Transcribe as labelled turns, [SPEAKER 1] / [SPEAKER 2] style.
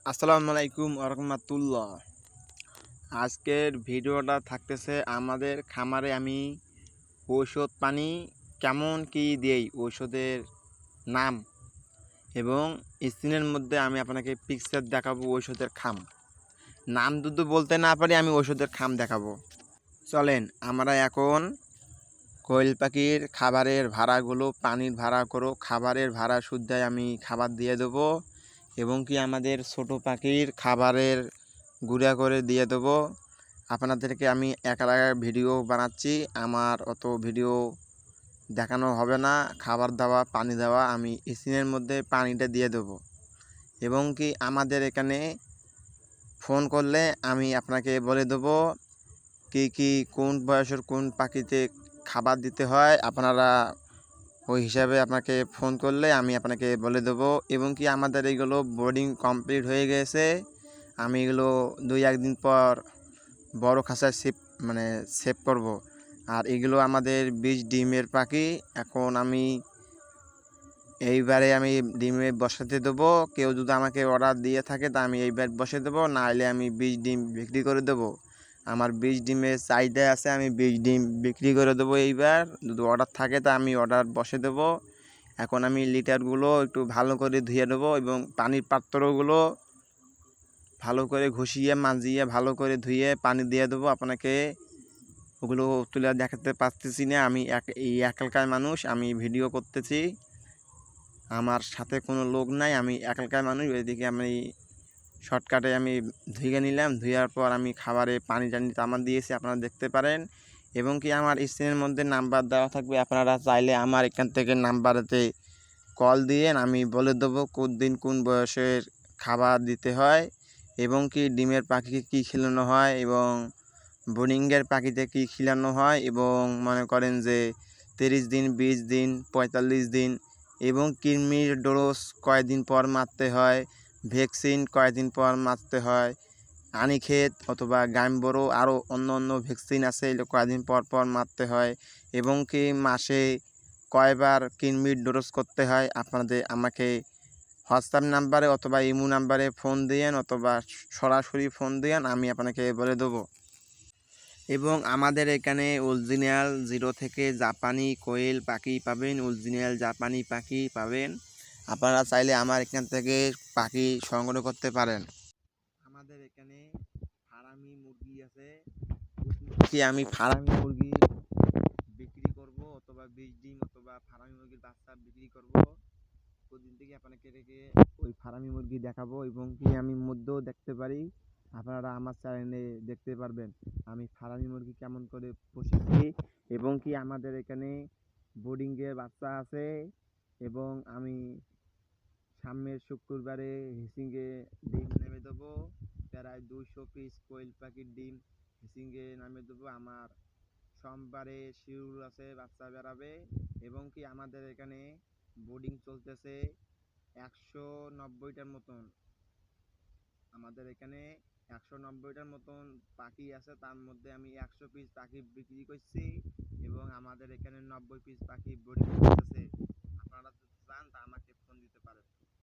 [SPEAKER 1] আসসালামু আলাইকুম রাহমাতুল্লাহ। আজকের ভিডিওটা থাকতেছে আমাদের খামারে আমি ঔষধ পানি কেমন কি দেই, ঔষধের নাম এবং স্ক্রিনের মধ্যে আমি আপনাকে পিকচার দেখাবো। ঔষধের খাম নাম যদি বলতে না পারি আমি ঔষধের খাম দেখাবো। চলেন আমরা এখন কোয়েল পাখির খাবারের ভাড়াগুলো, পানির ভাড়া করো, খাবারের ভাড়া শুদ্ধায় আমি খাবার দিয়ে দেবো এবং কি আমাদের ছোট পাখির খাবারের গুঁড়া করে দিয়ে দেবো। আপনাদেরকে আমি একা ভিডিও বানাচ্ছি, আমার অত ভিডিও দেখানো হবে না। খাবার দেওয়া, পানি দেওয়া, আমি স্ক্রিনের মধ্যে পানিটা দিয়ে দেবো এবং কি আমাদের এখানে ফোন করলে আমি আপনাকে বলে দেবো কি কোন বয়সের কোন পাখিতে খাবার দিতে হয়। আপনারা ওই হিসাবে আপনাকে ফোন করলে আমি আপনাকে বলে দেবো এবং কি আমাদের এইগুলো বোর্ডিং কমপ্লিট হয়ে গেছে। আমি এগুলো 2-1 দিন পর বড় খাঁচায় সেভ করব। আর এগুলো আমাদের 20 ডিমের পাখি। এখন আমি এইবারে আমি ডিমে বসাতে দেবো। কেউ যদি আমাকে অর্ডার দিয়ে থাকে তা আমি এইবার বসে দেবো, না হলে আমি 20 ডিম বিক্রি করে দেবো। আমার 20 ডিমের চাহিদা আছে, আমি 20 ডিম বিক্রি করে দেবো। এইবার যদি অর্ডার থাকে তা আমি অর্ডার বসে দেবো। এখন আমি লিটারগুলো একটু ভালো করে ধুয়ে দেবো এবং পানির পাত্রগুলো ভালো করে ঘষিয়ে মাজিয়ে ভালো করে ধুয়ে পানি দিয়ে দেবো। আপনাকে ওগুলো তুলে দেখাতে পারতেছি না, আমি এই একাকার মানুষ, আমি ভিডিও করতেছি, আমার সাথে কোনো লোক নাই, আমি একাকার মানুষ। ওইদিকে আমি শর্টকাটে আমি ধুয়ে নিলাম, ধুয়ার পর আমি খাবারে পানি টানি তামার দিয়েছি, আপনারা দেখতে পারেন। এবং কি আমার স্ক্রিনের মধ্যে নাম্বার দেওয়া থাকবে, আপনারা চাইলে আমার এখান থেকে নাম্বারেতে কল দিয়ে আমি বলে দেবো কোন দিন কোন বয়সের খাবার দিতে হয় এবং কি ডিমের পাখিকে কী খেলানো হয় এবং বোর্ডিংয়ের পাখিতে কী খেলানো হয় এবং মনে করেন যে 30 দিন, 20 দিন, 45 দিন এবং কৃমির ডোজ কয়দিন পর মারতে হয়, ভ্যাকসিন কয়দিন পর মারতে হয়, আনিক্ষেত অথবা গাইম্বরো আরও অন্য ভ্যাকসিন আছে, এগুলো কয়দিন পর পর মারতে হয় এবং কি মাসে কয়বার কৃমির ডোজ করতে হয়। আপনাদের আমাকে হোয়াটসঅ্যাপ নাম্বারে অথবা ইমো নাম্বারে ফোন দিয়েন অথবা সরাসরি ফোন দিয়েন, আমি আপনাকে বলে দেবো। এবং আমাদের এখানে অরিজিনাল 0 থেকে জাপানি কোয়েল পাখি পাবেন, অরিজিনাল জাপানি পাখি পাবেন। আপনারা চাইলে আমার এখান থেকে পাখি সংগ্রহ করতে পারেন। আমাদের এখানে ফার্মি মুরগি আছে, কি আমি ফার্মি মুরগি বিক্রি করব অথবা 20 ডিম অথবা ফার্মি মুরগির বাচ্চা বিক্রি করব। প্রতিদিন থেকে আপনাকে রেখে ওই ফার্মি মুরগি দেখাবো এবং কি আমি মধ্যেও দেখতে পারি, আপনারা আমার চ্যানেলে দেখতে পারবেন আমি ফার্মি মুরগি কেমন করে পুষেছি এবং কি আমাদের এখানে বোর্ডিংয়ের বাচ্চা আছে। এবং আমি সামনের শুক্রবারে হিসিংয়ে ডিম নেমে দেবো, প্রায় 200 পিস কোয়েল পাখির ডিম হিসিংয়ে নামে দেবো। আমার সোমবারে শিউর আছে, বাচ্চা বেরাবে এবং কি আমাদের এখানে বোর্ডিং চলতেছে 190টার মতন। আমাদের এখানে 190টার মতন পাখি আছে, তার মধ্যে আমি 100 পিস পাখি বিক্রি করছি এবং আমাদের এখানে 90 পিস পাখি বোর্ডিং চলতেছে।